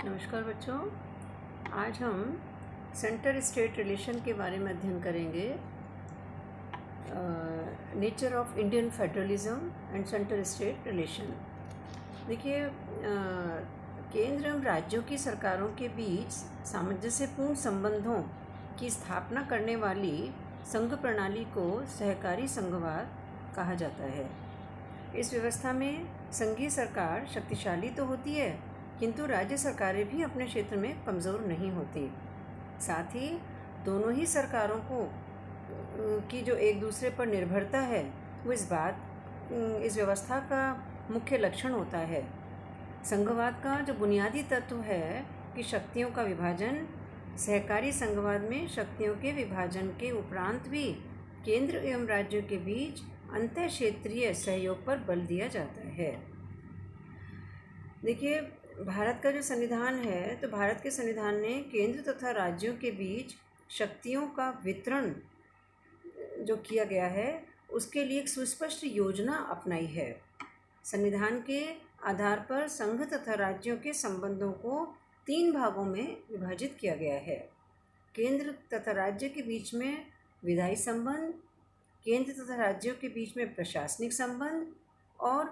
नमस्कार बच्चों। आज हम सेंटर स्टेट रिलेशन के बारे में अध्ययन करेंगे। Nature of Indian federalism and centre state relation. देखिए, केंद्र एवं राज्यों की सरकारों के बीच सामंजस्यपूर्ण संबंधों की स्थापना करने वाली संघ प्रणाली को सहकारी संघवाद कहा जाता है। इस व्यवस्था में संघीय सरकार शक्तिशाली तो होती है, किंतु राज्य सरकारें भी अपने क्षेत्र में कमज़ोर नहीं होती। साथ ही दोनों ही सरकारों को की जो एक दूसरे पर निर्भरता है, वो इस व्यवस्था का मुख्य लक्षण होता है। संघवाद का जो बुनियादी तत्व है कि शक्तियों का विभाजन, सहकारी संघवाद में शक्तियों के विभाजन के उपरांत भी केंद्र एवं राज्यों के बीच अंतः क्षेत्रीय सहयोग पर बल दिया जाता है। देखिए, भारत का जो संविधान है, तो भारत के संविधान ने केंद्र तथा राज्यों के बीच शक्तियों का वितरण जो किया गया है, उसके लिए एक सुस्पष्ट योजना अपनाई है। संविधान के आधार पर संघ तथा राज्यों के संबंधों को 3 भागों में विभाजित किया गया है। केंद्र तथा राज्य के बीच में विधायी संबंध, केंद्र तथा राज्यों के बीच में प्रशासनिक संबंध और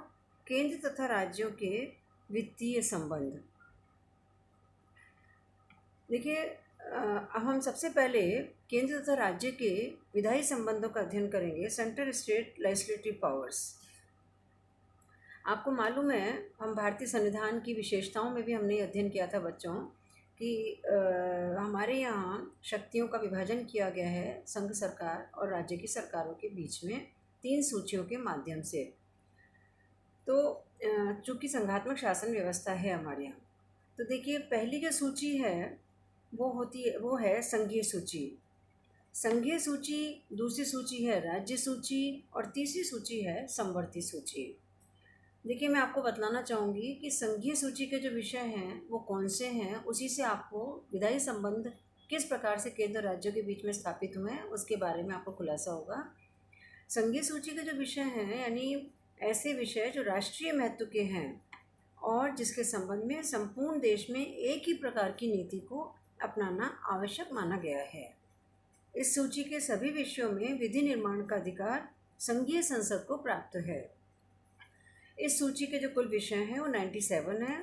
केंद्र तथा राज्यों के वित्तीय संबंध। देखिए, अब हम सबसे पहले केंद्र तथा राज्य के विधायी संबंधों का अध्ययन करेंगे। Centre state legislative powers. आपको मालूम है, हम भारतीय संविधान की विशेषताओं में भी हमने अध्ययन किया था बच्चों कि हमारे यहाँ शक्तियों का विभाजन किया गया है संघ सरकार और राज्य की सरकारों के बीच में 3 सूचियों के माध्यम से। तो चूँकि संघात्मक शासन व्यवस्था है हमारे यहाँ, तो देखिए, पहली जो सूची है वो है संघीय सूची। संघीय सूची, दूसरी सूची है राज्य सूची और तीसरी सूची है समवर्ती सूची। देखिए, मैं आपको बतलाना चाहूँगी कि संघीय सूची के जो विषय हैं वो कौन से हैं, उसी से आपको विधायी संबंध किस प्रकार से केंद्र राज्यों के बीच में स्थापित हुए हैं उसके बारे में आपको खुलासा होगा। संघीय सूची के जो विषय हैं, यानी ऐसे विषय जो राष्ट्रीय महत्व के हैं और जिसके संबंध में संपूर्ण देश में एक ही प्रकार की नीति को अपनाना आवश्यक माना गया है। इस सूची के सभी विषयों में विधि निर्माण का अधिकार संघीय संसद को प्राप्त है। इस सूची के जो कुल विषय हैं वो 97 हैं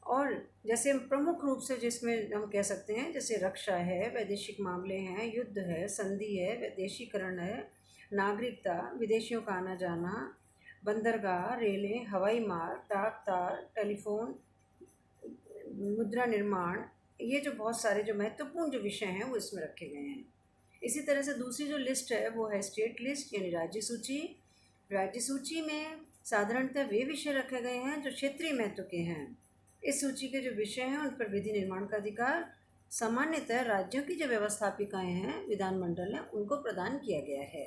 और जैसे प्रमुख रूप से जिसमें हम कह सकते हैं, जैसे रक्षा है, वैदेशिक मामले हैं, युद्ध है, संधि है, विदेशीकरण है, नागरिकता, विदेशियों का आना जाना, बंदरगाह, रेलें, हवाई मार्ग, डाक तार, टेलीफोन, मुद्रा निर्माण, ये जो बहुत सारे जो महत्वपूर्ण जो विषय हैं वो इसमें रखे गए हैं। इसी तरह से दूसरी जो लिस्ट है वो है स्टेट लिस्ट यानी राज्य सूची। राज्य सूची में साधारणतः वे विषय रखे गए हैं जो क्षेत्रीय महत्व के हैं। इस सूची के जो विषय हैं उन पर विधि निर्माण का अधिकार सामान्यतः राज्यों की जो व्यवस्थापिकाएँ हैं, विधानमंडल है, उनको प्रदान किया गया है।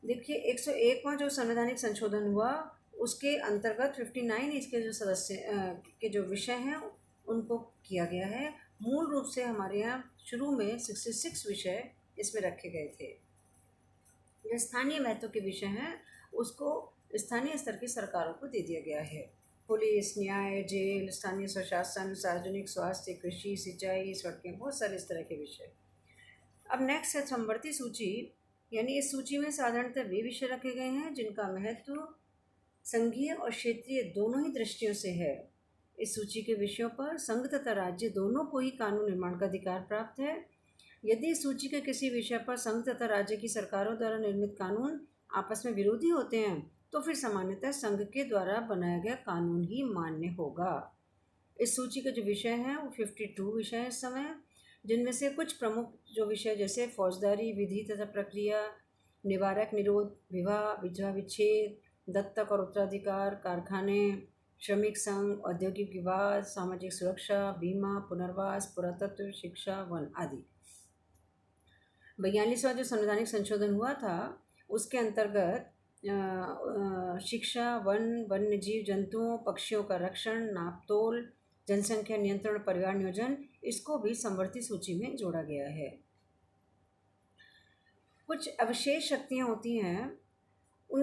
देखिए, 101वां जो संवैधानिक संशोधन हुआ उसके अंतर्गत 59 इसके जो सदस्य के जो विषय हैं उनको किया गया है। मूल रूप से हमारे यहाँ शुरू में 66 विषय इसमें रखे गए थे। जो स्थानीय महत्व के विषय हैं उसको स्थानीय स्तर की सरकारों को दे दिया गया है। पुलिस, न्याय, जेल, स्थानीय स्वशासन, सार्वजनिक स्वास्थ्य, कृषि, सिंचाई, सड़कें, बहुत सारे इस तरह के विषय। अब नेक्स्ट है समवर्ती सूची, यानी इस सूची में साधारणतः वे विषय रखे गए हैं जिनका महत्व संघीय और क्षेत्रीय दोनों ही दृष्टियों से है। इस सूची के विषयों पर संघ तथा राज्य दोनों को ही कानून निर्माण का अधिकार प्राप्त है। यदि इस सूची के किसी विषय पर संघ तथा राज्य की सरकारों द्वारा निर्मित कानून आपस में विरोधी होते हैं तो फिर सामान्यतः संघ के द्वारा बनाया गया कानून ही मान्य होगा। इस सूची के जो विषय हैं वो 52 विषय हैं इस समय, जिनमें से कुछ प्रमुख जो विषय जैसे फौजदारी विधि तथा प्रक्रिया, निवारक निरोध, विवाह, विधवा विच्छेद, दत्तक और उत्तराधिकार, कारखाने, श्रमिक संघ, औद्योगिक विवाद, सामाजिक सुरक्षा, बीमा, पुनर्वास, पुरातत्व, शिक्षा, वन आदि। 42वां जो संवैधानिक संशोधन हुआ था उसके अंतर्गत शिक्षा, वन, वन्य जीव जंतुओं, पक्षियों का रक्षण, नापतोल, जनसंख्या नियंत्रण, परिवार नियोजन, इसको भी समवर्ती सूची में जोड़ा गया है। कुछ अवशेष शक्तियाँ होती हैं उन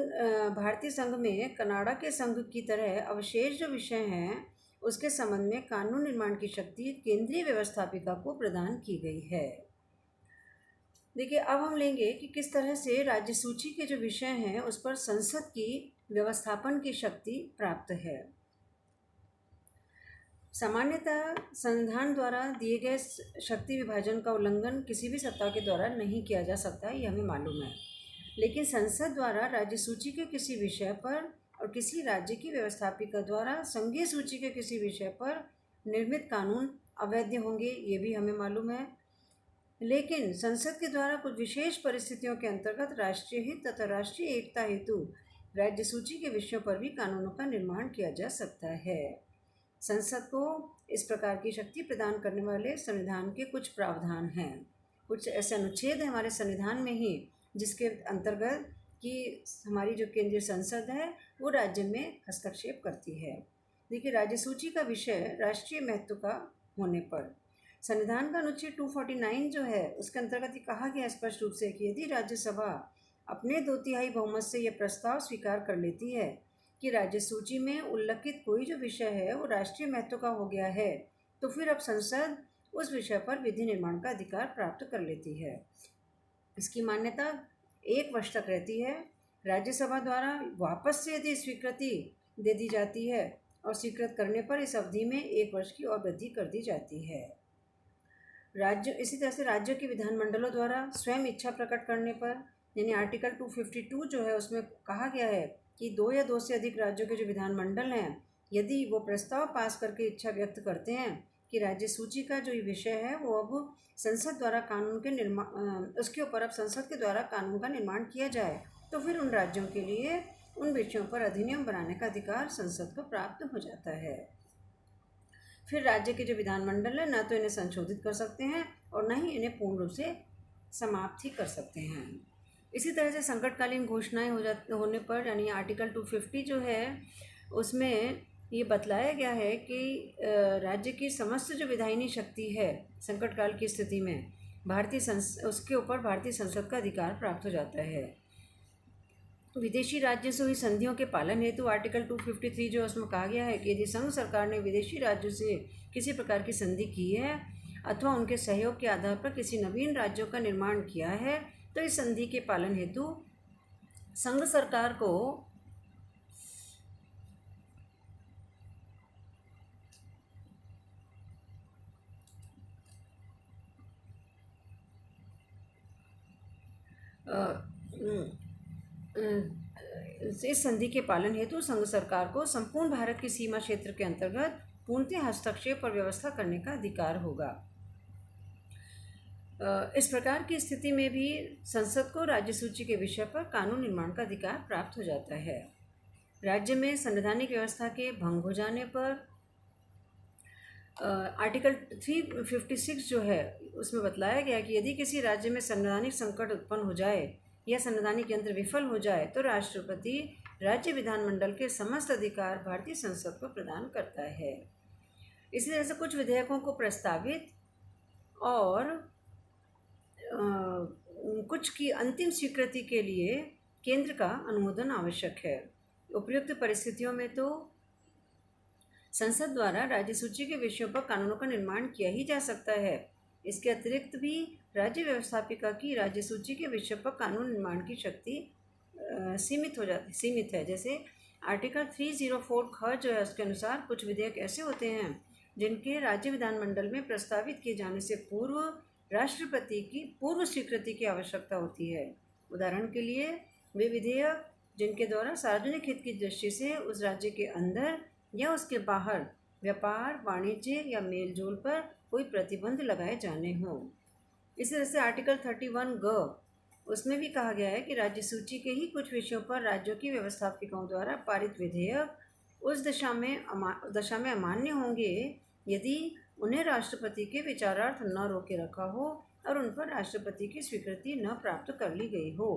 भारतीय संघ में कनाडा के संघ की तरह अवशेष जो विषय हैं उसके संबंध में कानून निर्माण की शक्ति केंद्रीय व्यवस्थापिका को प्रदान की गई है। देखिए, अब हम लेंगे कि किस तरह से राज्य सूची के जो विषय हैं उस पर संसद की व्यवस्थापन की शक्ति प्राप्त है। सामान्यतः संविधान द्वारा दिए गए शक्ति विभाजन का उल्लंघन किसी भी सत्ता के द्वारा नहीं किया जा सकता, ये हमें मालूम है। लेकिन संसद द्वारा राज्य सूची के किसी विषय पर और किसी राज्य की व्यवस्थापिका द्वारा संघीय सूची के किसी विषय पर निर्मित कानून अवैध होंगे, ये भी हमें मालूम है। लेकिन संसद के द्वारा कुछ विशेष परिस्थितियों के अंतर्गत राष्ट्रीय हित तथा राष्ट्रीय एकता हेतु राज्य सूची के विषयों पर भी कानूनों का निर्माण किया जा सकता है। संसद को इस प्रकार की शक्ति प्रदान करने वाले संविधान के कुछ प्रावधान हैं। कुछ ऐसे अनुच्छेद हैं हमारे संविधान में ही जिसके अंतर्गत कि हमारी जो केंद्रीय संसद है वो राज्य में हस्तक्षेप करती है। देखिए, राज्य सूची का विषय राष्ट्रीय महत्व का होने पर संविधान का अनुच्छेद 249 जो है उसके अंतर्गत ये कहा गया स्पष्ट रूप से कि यदि राज्यसभा अपने 2/3 बहुमत से यह प्रस्ताव स्वीकार कर लेती है कि राज्य सूची में उल्लिखित कोई जो विषय है वो राष्ट्रीय महत्व का हो गया है, तो फिर अब संसद उस विषय पर विधि निर्माण का अधिकार प्राप्त कर लेती है। इसकी मान्यता 1 वर्ष तक रहती है। राज्यसभा द्वारा वापस से यदि स्वीकृति दे दी जाती है और स्वीकृत करने पर इस अवधि में 1 वर्ष की और वृद्धि कर दी जाती है। इसी तरह से राज्यों के विधानमंडलों द्वारा स्वयं इच्छा प्रकट करने पर, यानी आर्टिकल 252 जो है उसमें कहा गया है कि 2 या 2 से अधिक राज्यों के जो विधानमंडल हैं, यदि वो प्रस्ताव पास करके इच्छा व्यक्त करते हैं कि राज्य सूची का जो विषय है वो अब संसद द्वारा कानून के निर्माण उसके ऊपर अब संसद के द्वारा कानून का निर्माण किया जाए, तो फिर उन राज्यों के लिए उन विषयों पर अधिनियम बनाने का अधिकार संसद को प्राप्त हो जाता है। फिर राज्य के जो विधानमंडल है ना तो इन्हें संशोधित कर सकते हैं और न ही इन्हें पूर्ण रूप से समाप्त ही कर सकते हैं। इसी तरह से संकटकालीन घोषणाएं होने पर, यानी आर्टिकल 250 जो है उसमें ये बतलाया गया है कि राज्य की समस्त जो विधायिनी शक्ति है संकटकाल की स्थिति में उसके ऊपर भारतीय संसद का अधिकार प्राप्त हो जाता है। विदेशी राज्यों से हुई संधियों के पालन हेतु आर्टिकल 253 जो उसमें कहा गया है कि यदि संघ सरकार ने विदेशी राज्यों से किसी प्रकार की संधि की है अथवा उनके सहयोग के आधार पर किसी नवीन राज्यों का निर्माण किया है, तो इस संधि के पालन हेतु संघ सरकार को इस संधि के पालन हेतु संघ सरकार को संपूर्ण भारत की सीमा क्षेत्र के अंतर्गत पूर्णतः हस्तक्षेप और व्यवस्था करने का अधिकार होगा। इस प्रकार की स्थिति में भी संसद को राज्य सूची के विषय पर कानून निर्माण का अधिकार प्राप्त हो जाता है। राज्य में संवैधानिक व्यवस्था के भंग हो जाने पर आर्टिकल 356 जो है उसमें बतलाया गया कि यदि किसी राज्य में संवैधानिक संकट उत्पन्न हो जाए या संवैधानिक यंत्र विफल हो जाए तो राष्ट्रपति राज्य विधानमंडल के समस्त अधिकार भारतीय संसद को प्रदान करता है। इसी तरह से कुछ विधेयकों को प्रस्तावित और कुछ की अंतिम स्वीकृति के लिए केंद्र का अनुमोदन आवश्यक है। उपयुक्त परिस्थितियों में तो संसद द्वारा राज्य सूची के विषयों पर कानूनों का निर्माण किया ही जा सकता है। इसके अतिरिक्त भी राज्य व्यवस्थापिका की राज्य सूची के विषय पर कानून निर्माण की शक्ति सीमित है। जैसे आर्टिकल 304 ख जो है उसके अनुसार कुछ विधेयक ऐसे होते हैं जिनके राज्य विधानमंडल में प्रस्तावित किए जाने से पूर्व राष्ट्रपति की पूर्व स्वीकृति की आवश्यकता होती है। उदाहरण के लिए वे विधेयक जिनके द्वारा सार्वजनिक हित की दृष्टि से उस राज्य के अंदर या उसके बाहर व्यापार, वाणिज्य या मेल जोल पर कोई प्रतिबंध लगाए जाने हों। इसी तरह से आर्टिकल 31 ग उसमें भी कहा गया है कि राज्य सूची के ही कुछ विषयों पर राज्यों की व्यवस्थापिकाओं द्वारा पारित विधेयक उस दशा में अमान्य होंगे यदि उन्हें राष्ट्रपति के विचारार्थ न रोके रखा हो और उन पर राष्ट्रपति की स्वीकृति न प्राप्त कर ली गई हो।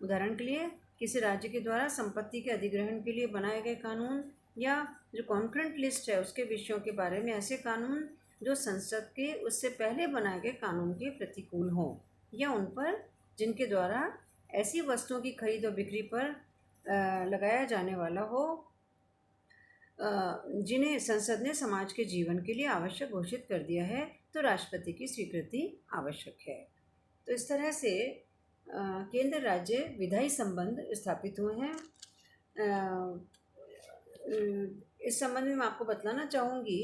उदाहरण के लिए किसी राज्य के द्वारा संपत्ति के अधिग्रहण के लिए बनाए गए कानून या जो कॉन्करेंट लिस्ट है उसके विषयों के बारे में ऐसे कानून जो संसद के उससे पहले बनाए गए कानून के प्रतिकूल हों या उन पर जिनके द्वारा ऐसी वस्तुओं की खरीद और बिक्री पर लगाया जाने वाला हो जिन्हें संसद ने समाज के जीवन के लिए आवश्यक घोषित कर दिया है, तो राष्ट्रपति की स्वीकृति आवश्यक है। तो इस तरह से केंद्र राज्य विधायी संबंध स्थापित हुए हैं। इस संबंध में मैं आपको बतलाना चाहूँगी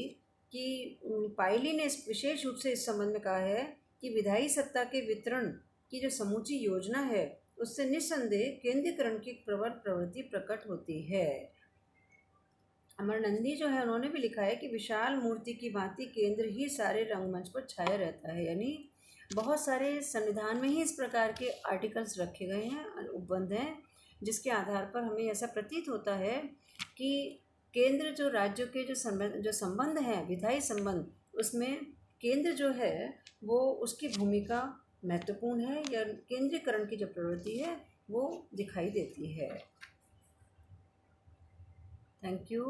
कि पायली ने विशेष रूप से इस संबंध में कहा है कि विधायी सत्ता के वितरण की जो समूची योजना है, उससे निस्संदेह केंद्रीकरण की प्रबल प्रवृत्ति प्रकट होती है। अमर नंदी जो है उन्होंने भी लिखा है कि विशाल मूर्ति की भांति केंद्र ही सारे रंगमंच पर छाया रहता है, यानी बहुत सारे संविधान में ही इस प्रकार के आर्टिकल्स रखे गए हैं, उपबंध हैं, जिसके आधार पर हमें ऐसा प्रतीत होता है कि केंद्र जो राज्यों के जो संबंध हैं, विधायी संबंध, उसमें केंद्र जो है वो उसकी भूमिका महत्वपूर्ण है, या केंद्रीकरण की जो प्रवृत्ति है वो दिखाई देती है। Thank you.